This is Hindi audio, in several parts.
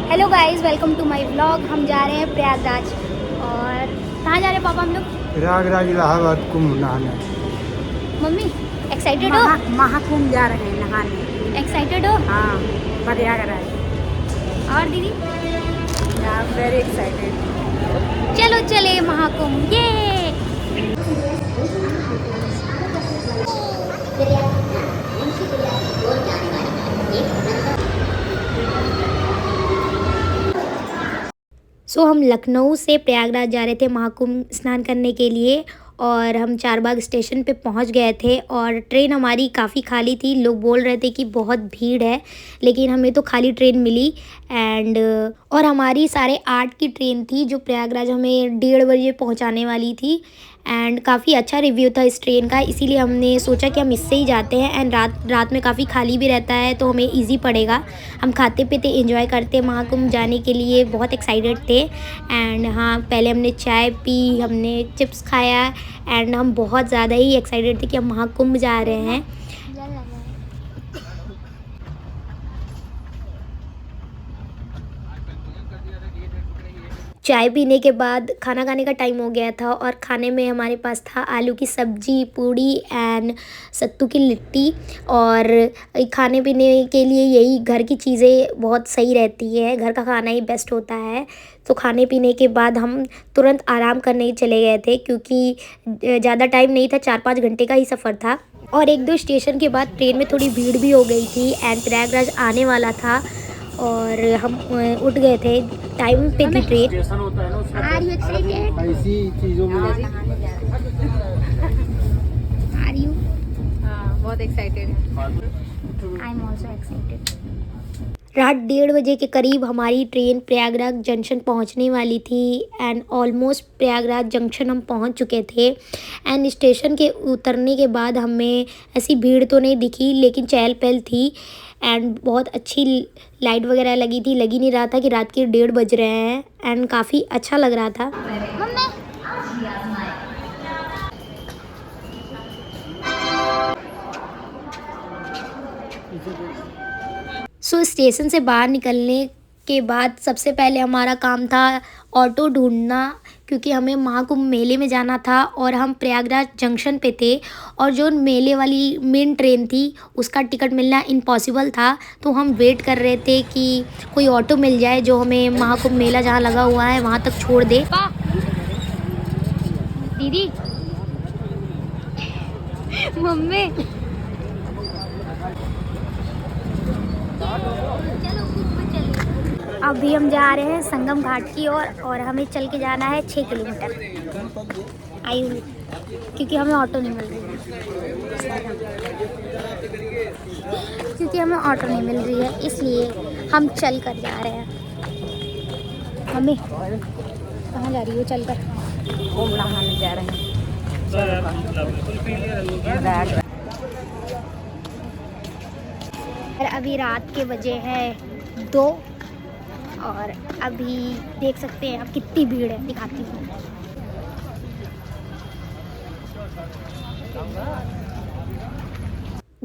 Hello guys, welcome to my vlog. हम जा रहे हैं प्रयागराज। और कहाँ जा रहे हैं पापा हम लोग? प्रयागराज इलाहाबाद कुंभ नहाने। मम्मी एक्साइटेड हो? महाकुंभ जा रहे हैं नहाने। एक्साइटेड हो? हाँ, प्रयागराज। और दीदी? Very excited. चलो चले महाकुंभ, ये हम लखनऊ से प्रयागराज जा रहे थे महाकुंभ स्नान करने के लिए। और हम चारबाग स्टेशन पे पहुंच गए थे और ट्रेन हमारी काफ़ी खाली थी। लोग बोल रहे थे कि बहुत भीड़ है, लेकिन हमें तो खाली ट्रेन मिली। और हमारी 8:30 की ट्रेन थी जो प्रयागराज हमें 1:30 बजे पहुंचाने वाली थी। एंड काफ़ी अच्छा रिव्यू था इस ट्रेन का, इसीलिए हमने सोचा कि हम इससे ही जाते हैं। एंड रात में काफ़ी खाली भी रहता है तो हमें इजी पड़ेगा। हम खाते पीते एंजॉय करते महाकुंभ जाने के लिए बहुत एक्साइटेड थे। एंड हाँ, पहले हमने चाय पी, हमने चिप्स खाया। एंड हम बहुत ज़्यादा ही एक्साइटेड थे कि हम महाकुंभ जा रहे हैं। चाय पीने के बाद खाना खाने का टाइम हो गया था और खाने में हमारे पास था आलू की सब्ज़ी, पूड़ी एंड सत्तू की लिट्टी। और खाने पीने के लिए यही घर की चीज़ें बहुत सही रहती है, घर का खाना ही बेस्ट होता है। तो खाने पीने के बाद हम तुरंत आराम करने चले गए थे, क्योंकि ज़्यादा टाइम नहीं था, 4-5 घंटे का ही सफ़र था। और 1-2 स्टेशन के बाद ट्रेन में थोड़ी भीड़ भी हो गई थी एंड प्रयागराज आने वाला था और हम उठ गए थे, टाइम पे थी ट्रेन। Are you excited? ऐसी चीजों में आर यू? बहुत एक्साइटेड है। I am also excited. रात 1:30 बजे के करीब हमारी ट्रेन प्रयागराज जंक्शन पहुंचने वाली थी। एंड ऑलमोस्ट प्रयागराज जंक्शन हम पहुंच चुके थे। एंड स्टेशन के उतरने के बाद हमें ऐसी भीड़ तो नहीं दिखी, लेकिन चहल पहल थी। एंड बहुत अच्छी लाइट वगैरह लगी थी, लग ही नहीं रहा था कि रात के 1:30 बज रहे हैं। एंड काफ़ी अच्छा लग रहा था। स्टेशन से बाहर निकलने के बाद सबसे पहले हमारा काम था ऑटो ढूंढना, क्योंकि हमें महाकुंभ मेले में जाना था और हम प्रयागराज जंक्शन पे थे। और जो मेले वाली मेन ट्रेन थी उसका टिकट मिलना इम्पॉसिबल था। तो हम वेट कर रहे थे कि कोई ऑटो मिल जाए जो हमें महाकुंभ मेला जहाँ लगा हुआ है वहाँ तक छोड़ दे। दीदी, मम्मी, अभी हम जा रहे हैं संगम घाट की ओर और हमें चल के जाना है 6 किलोमीटर। क्योंकि हमें ऑटो नहीं मिल रही है, इसलिए हम चल कर जा रहे हैं। मम्मी कहाँ जा रही हो चल कर? कुंभ नहाने जा रहे हैं। अभी रात के बजे हैं 2 और अभी देख सकते हैं आप कितनी भीड़ है, दिखाती हूँ।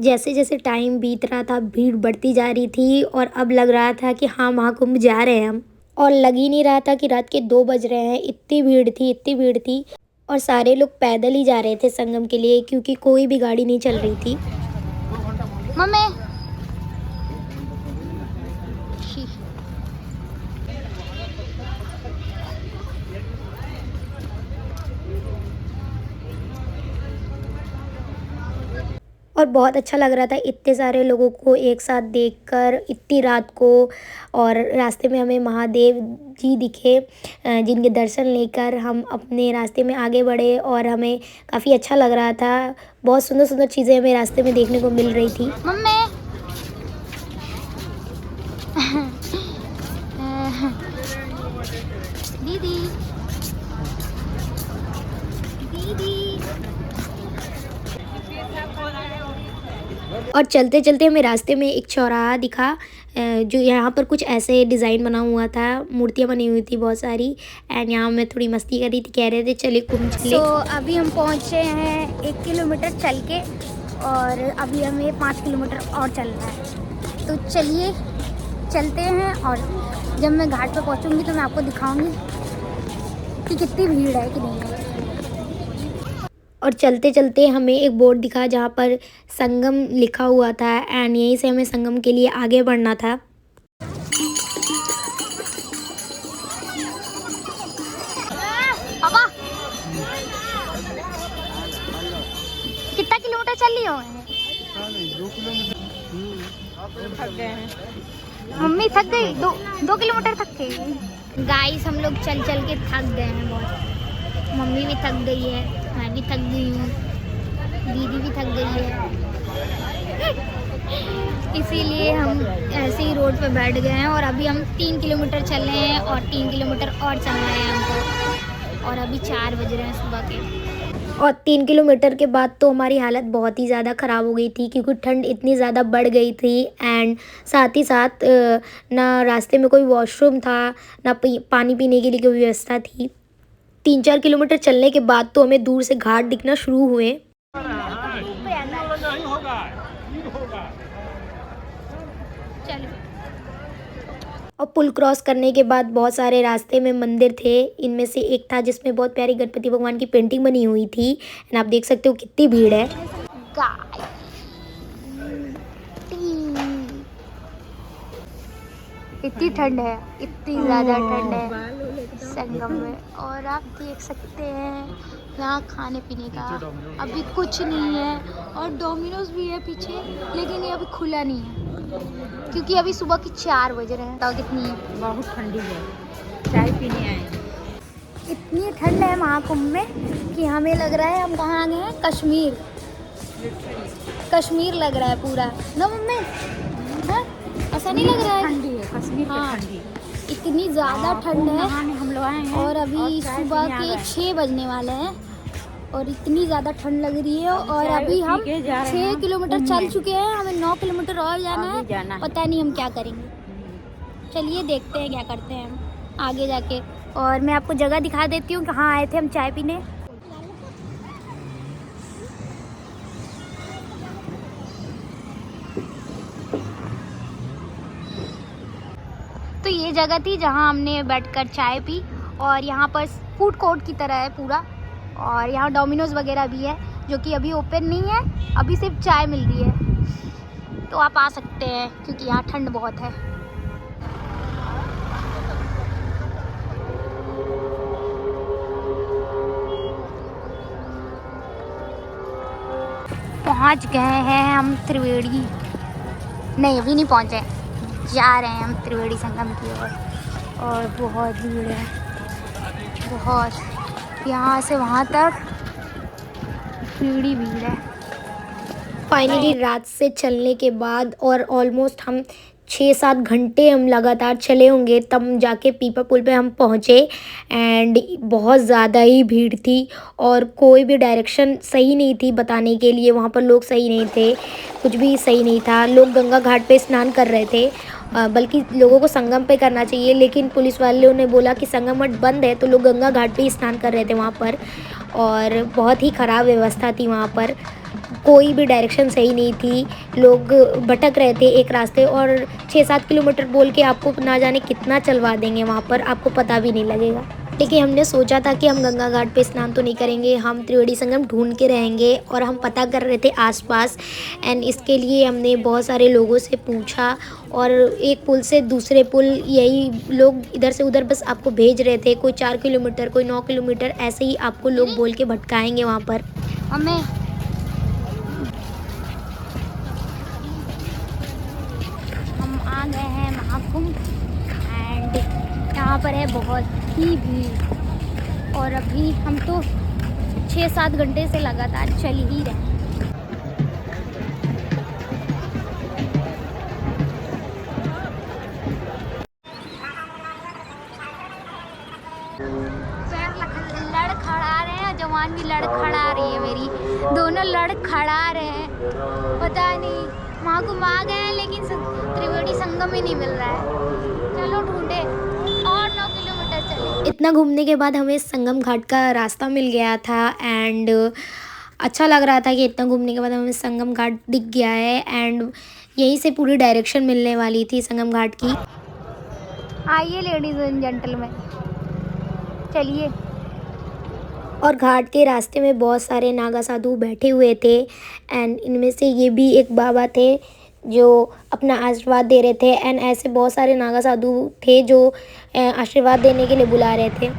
जैसे जैसे टाइम बीत रहा था भीड़ बढ़ती जा रही थी और अब लग रहा था कि हाँ महाकुंभ जा रहे हैं हम। और लग ही नहीं रहा था कि रात के 2 बज रहे हैं, इतनी भीड़ थी। और सारे लोग पैदल ही जा रहे थे संगम के लिए, क्योंकि कोई भी गाड़ी नहीं चल रही थी। मम्मी और बहुत अच्छा लग रहा था इतने सारे लोगों को एक साथ देखकर इतनी रात को। और रास्ते में हमें महादेव जी दिखे, जिनके दर्शन लेकर हम अपने रास्ते में आगे बढ़े और हमें काफ़ी अच्छा लग रहा था। बहुत सुंदर सुंदर चीज़ें हमें रास्ते में देखने को मिल रही थी। मम्मी दीदी और चलते चलते हमें रास्ते में एक चौराहा दिखा, जो यहाँ पर कुछ ऐसे डिज़ाइन बना हुआ था, मूर्तियाँ बनी हुई थी बहुत सारी। एंड यहाँ मैं थोड़ी मस्ती कर रही थी, कह रहे थे चले कुंभ चले। अभी हम पहुँचे हैं 1 किलोमीटर चल के और अभी हमें 5 किलोमीटर और चलना है। तो चलिए चलते हैं और जब मैं घाट पे पहुंचूंगी तो मैं आपको दिखाऊंगी कि कितनी भीड़ है कि नहीं है। और चलते चलते हमें एक बोर्ड दिखा जहाँ पर संगम लिखा हुआ था एंड यहीं से हमें संगम के लिए आगे बढ़ना था। पापा कितना किलोमीटर चल रही हो? 2 किलोमीटर। थक गए हैं। मम्मी थक गई, 2 किलोमीटर थक गई। गाइस हम लोग चल चल के थक गए हैं बहुत। मम्मी भी थक गई है, मैं भी थक गई हूँ, दीदी भी थक गई है। इसीलिए हम ऐसे ही रोड पे बैठ गए हैं और अभी हम 3 किलोमीटर चल रहे हैं और 3 किलोमीटर और चलना है हमको। और अभी 4 बज रहे हैं सुबह के। और 3 किलोमीटर के बाद तो हमारी हालत बहुत ही ज़्यादा ख़राब हो गई थी क्योंकि ठंड इतनी ज़्यादा बढ़ गई थी एंड साथ ही साथ ना रास्ते में कोई वॉशरूम था, ना पानी पीने के लिए कोई व्यवस्था थी। 3-4 किलोमीटर चलने के बाद तो हमें दूर से घाट दिखना शुरू हुए। चलो। और पुल क्रॉस करने के बाद बहुत सारे रास्ते में मंदिर थे। इनमें से एक था जिसमें बहुत प्यारी गणपति भगवान की पेंटिंग बनी हुई थी एंड आप देख सकते हो कितनी भीड़ है। इतनी ठंड है, इतनी ज़्यादा ठंड है संगम में। और आप देख सकते हैं यहाँ खाने पीने का अभी कुछ नहीं है और डोमिनोज भी है पीछे, लेकिन ये अभी खुला नहीं है क्योंकि अभी सुबह के 4 बज रहे हैं। तो कितनी है? बहुत ठंडी है, चाय पीने आए। इतनी ठंड है महाकुंभ में कि हमें लग रहा है हम कहाँ आ गए हैं, कश्मीर। कश्मीर लग रहा है पूरा ना मम्मी? हाँ? ऐसा नहीं लग रहा है? ठंडी है कश्मीर की हाँ, ठंडी। इतनी ज़्यादा ठंड है। हम लोग आए हैं और अभी सुबह के 6 बजने वाले हैं और इतनी ज़्यादा ठंड लग रही है। और अभी हम 6 किलोमीटर चल चुके हैं, हमें 9 किलोमीटर और जाना है। पता नहीं हम क्या करेंगे। चलिए देखते हैं क्या करते हैं हम आगे जाके। और मैं आपको जगह दिखा देती हूँ कहाँ आए थे हम चाय पीने। तो ये जगह थी जहाँ हमने बैठकर चाय पी और यहाँ पर फूड कोर्ट की तरह है पूरा। और यहाँ डोमिनोज़ वगैरह भी है जो कि अभी ओपन नहीं है, अभी सिर्फ चाय मिल रही है। तो आप आ सकते हैं क्योंकि यहाँ ठंड बहुत है। पहुँच गए हैं हम त्रिवेणी। नहीं अभी नहीं पहुँचे, जा रहे हैं हम त्रिवेणी संगम की ओर। और बहुत भीड़ है, बहुत, यहाँ से वहाँ तक भीड़ ही भीड़ है। फाइनली रात से चलने के बाद और ऑलमोस्ट हम 6-7 घंटे हम लगातार चले होंगे तब जाके पीपा पुल पे हम पहुँचे एंड बहुत ज़्यादा ही भीड़ थी और कोई भी डायरेक्शन सही नहीं थी बताने के लिए। वहाँ पर लोग सही नहीं थे, कुछ भी सही नहीं था। लोग गंगा घाट पे स्नान कर रहे थे, बल्कि लोगों को संगम पे करना चाहिए, लेकिन पुलिस वालों ने बोला कि संगम मठ बंद है तो लोग गंगा घाट पे ही स्नान कर रहे थे वहाँ पर। और बहुत ही ख़राब व्यवस्था थी वहाँ पर, कोई भी डायरेक्शन सही नहीं थी, लोग भटक रहे थे एक रास्ते। और 6-7 किलोमीटर बोल के आपको ना जाने कितना चलवा देंगे वहाँ पर, आपको पता भी नहीं लगेगा। लेकिन हमने सोचा था कि हम गंगा घाट पे स्नान तो नहीं करेंगे, हम त्रिवेणी संगम ढूंढ के रहेंगे। और हम पता कर रहे थे आसपास एंड इसके लिए हमने बहुत सारे लोगों से पूछा और एक पुल से दूसरे पुल, यही लोग इधर से उधर बस आपको भेज रहे थे। कोई 4 किलोमीटर, कोई 9 किलोमीटर, ऐसे ही आपको लोग बोल के भटकाएंगे वहाँ पर। हमें हम आ गए हैं महाकुंभ एंड यहाँ पर है बहुत ही भीड़। और अभी हम तो 6-7 घंटे से लगातार चल ही रहे हैं। लड़खड़ा रहे हैं, जवान भी लड़खड़ा रही है मेरी, दोनों लड़खड़ा रहे हैं। पता नहीं महाकुंभ आ गए हैं लेकिन त्रिवेणी संगम ही नहीं मिल रहा है। चलो ढूंढे और 9 किलोमीटर चले। इतना घूमने के बाद हमें संगम घाट का रास्ता मिल गया था एंड अच्छा लग रहा था कि इतना घूमने के बाद हमें संगम घाट दिख गया है एंड यहीं से पूरी डायरेक्शन मिलने वाली थी संगम घाट की। आइए लेडीज एंड जेंटलमैन, चलिए। और घाट के रास्ते में बहुत सारे नागा साधु बैठे हुए थे एंड इनमें से ये भी एक बाबा थे जो अपना आशीर्वाद दे रहे थे एंड ऐसे बहुत सारे नागा साधु थे जो आशीर्वाद देने के लिए बुला रहे थे।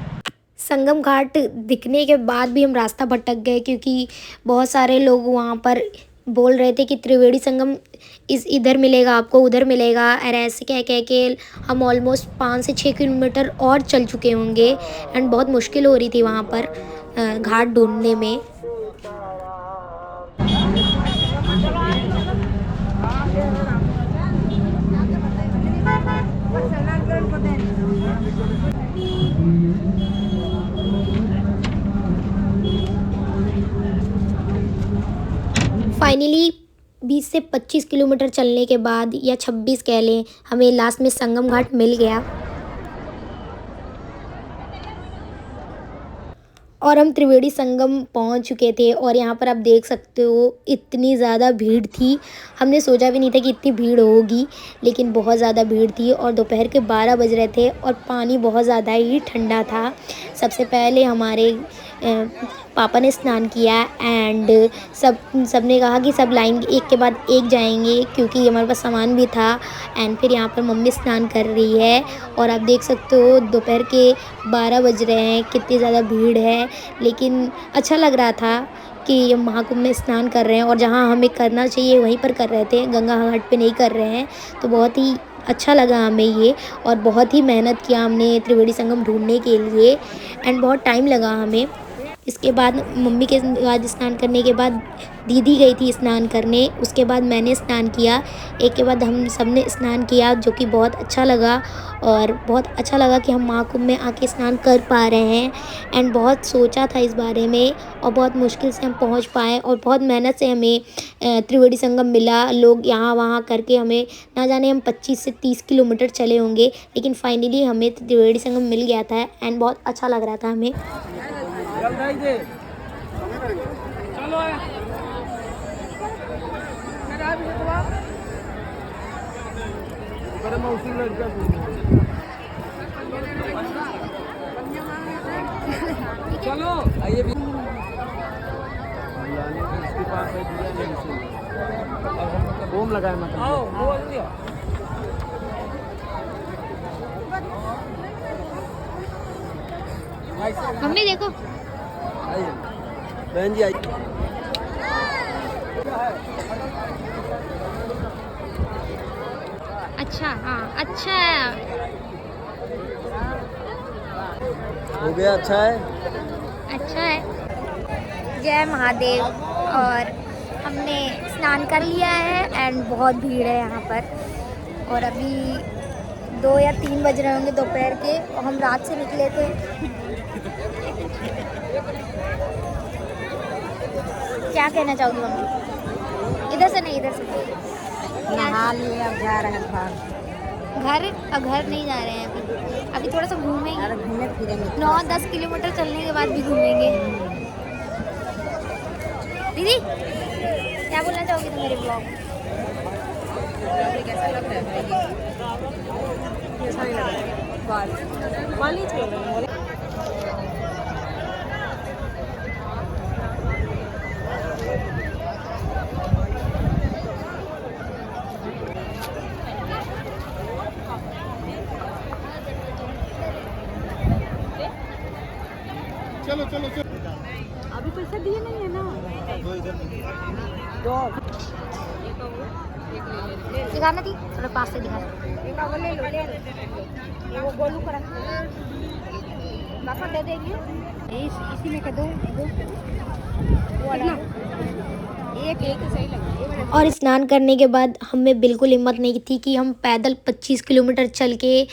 संगम घाट दिखने के बाद भी हम रास्ता भटक गए क्योंकि बहुत सारे लोग वहाँ पर बोल रहे थे कि त्रिवेणी संगम इधर मिलेगा आपको, उधर मिलेगा, और ऐसे कह के हम ऑलमोस्ट 5 से 6 किलोमीटर और चल चुके होंगे एंड बहुत मुश्किल हो रही थी वहाँ पर घाट ढूंढने में। फाइनली 20 से 25 किलोमीटर चलने के बाद या 26 कह लें, हमें लास्ट में संगम घाट मिल गया और हम त्रिवेणी संगम पहुंच चुके थे। और यहाँ पर आप देख सकते हो इतनी ज़्यादा भीड़ थी, हमने सोचा भी नहीं था कि इतनी भीड़ होगी, लेकिन बहुत ज़्यादा भीड़ थी। और दोपहर के 12 बज रहे थे और पानी बहुत ज़्यादा ही ठंडा था। सबसे पहले हमारे पापा ने स्नान किया एंड सबने कहा कि सब लाइन एक के बाद एक जाएंगे क्योंकि हमारे पास सामान भी था। एंड फिर यहाँ पर मम्मी स्नान कर रही है और आप देख सकते हो दोपहर के 12 बज रहे हैं, कितनी ज़्यादा भीड़ है, लेकिन अच्छा लग रहा था कि हम महाकुंभ में स्नान कर रहे हैं और जहाँ हमें करना चाहिए वहीं पर कर रहे थे, गंगा घाट पे नहीं कर रहे हैं। तो बहुत ही अच्छा लगा हमें ये, और बहुत ही मेहनत किया हमने त्रिवेणी संगम ढूंढने के लिए एंड बहुत टाइम लगा हमें। इसके बाद मम्मी के बाद स्नान करने के बाद दीदी गई थी स्नान करने, उसके बाद मैंने स्नान किया, एक के बाद हम सब ने स्नान किया, जो कि बहुत अच्छा लगा। और बहुत अच्छा लगा कि हम महाकुंभ में आके स्नान कर पा रहे हैं एंड बहुत सोचा था इस बारे में और बहुत मुश्किल से हम पहुंच पाए और बहुत मेहनत से हमें त्रिवेणी संगम मिला। लोग यहाँ वहाँ करके हमें ना जाने हम 25 से 30 किलोमीटर चले होंगे, लेकिन फाइनली हमें त्रिवेणी संगम मिल गया था एंड बहुत अच्छा लग रहा था हमें। चलो आइए भी ओम लगाए मम्मी देखो, आइए बहन जी आइए। अच्छा, हाँ अच्छा हो गया, अच्छा है, अच्छा है। जय महादेव। और हमने स्नान कर लिया है एंड बहुत भीड़ है यहाँ पर, और अभी 2 या 3 बज रहे होंगे दोपहर के और हम रात से निकले थे। क्या कहना चाहोगी मम्मी? इधर से नहीं, इधर से नहा लिए, अब जा रहे हैं घर। घर नहीं जा रहे हैं अभी थोड़ा सा घूमेंगे, घूमे फिरेंगे। 9-10 किलोमीटर चलने के बाद भी घूमेंगे। दीदी क्या बोलना चाहोगी तुम मेरे ब्लॉग? कैसा लग रहा है? कैसा लग रहा है? पानी छोड़ रहे हैं। चलो चलो चलो। अभी पैसा दिए नहीं है ना? दिखाना थी, थोड़ा पास से दिखाना। वो गोलू का पापा दे देंगे, इसी में का दो एक सही लगा। और स्नान करने के बाद हमें बिल्कुल हिम्मत नहीं थी कि हम पैदल 25 किलोमीटर चल के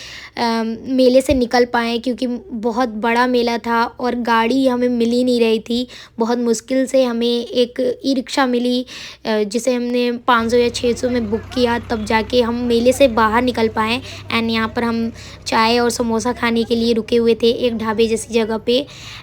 मेले से निकल पाएँ, क्योंकि बहुत बड़ा मेला था और गाड़ी हमें मिल ही नहीं रही थी। बहुत मुश्किल से हमें एक ई रिक्शा मिली जिसे हमने 500 या 600 में बुक किया, तब जाके हम मेले से बाहर निकल पाएँ। एंड यहाँ पर हम चाय और समोसा खाने के लिए रुके हुए थे एक ढाबे जैसी जगह पे,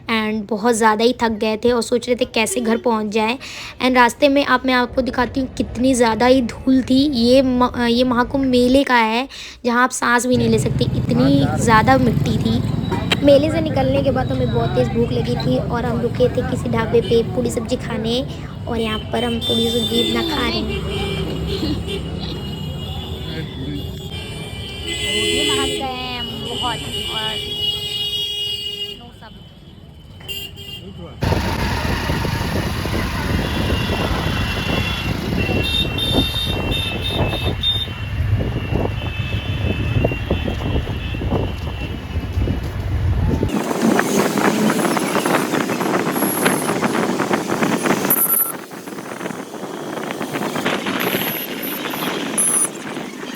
एंड बहुत ज़्यादा ही थक गए थे और सोच रहे थे कैसे घर पहुँच जाए। एंड रास्ते में मैं आपको दिखाती हूँ कितनी ज़्यादा ही धूल थी। ये महाकुंभ मेले का है जहाँ आप सांस भी नहीं ले सकते, इतनी ज़्यादा मिट्टी थी। मेले से निकलने के बाद हमें बहुत तेज़ भूख लगी थी और हम रुके थे किसी ढाबे पे पूड़ी सब्जी खाने, और यहाँ पर हम पूड़ी सब्जी इतना खा रहे हैं। ये महक गए हैं बहुत और लोग सब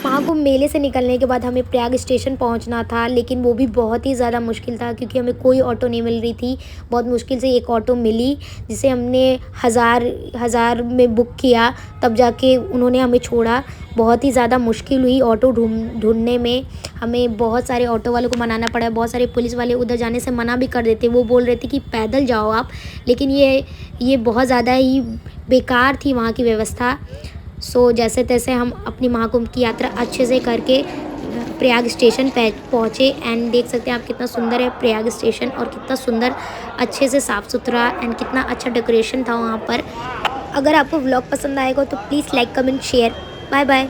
महाकुंभ मेले से निकलने के बाद हमें प्रयाग स्टेशन पहुंचना था, लेकिन वो भी बहुत ही ज़्यादा मुश्किल था क्योंकि हमें कोई ऑटो नहीं मिल रही थी। बहुत मुश्किल से एक ऑटो मिली जिसे हमने हज़ार में बुक किया, तब जाके उन्होंने हमें छोड़ा। बहुत ही ज़्यादा मुश्किल हुई ऑटो ढूंढने में। हमें बहुत सारे ऑटो वालों को मनाना पड़ा, बहुत सारे पुलिस वाले उधर जाने से मना भी कर देते। वो बोल रहे थे कि पैदल जाओ आप, लेकिन ये बहुत ज़्यादा ही बेकार थी वहाँ की व्यवस्था। सो जैसे तैसे हम अपनी महाकुंभ की यात्रा अच्छे से करके प्रयाग स्टेशन पहुँचे। एंड देख सकते हैं आप कितना सुंदर है प्रयाग स्टेशन, और कितना सुंदर अच्छे से साफ़ सुथरा एंड कितना अच्छा डेकोरेशन था वहाँ पर। अगर आपको व्लॉग पसंद आएगा तो please like, comment, share. Bye bye.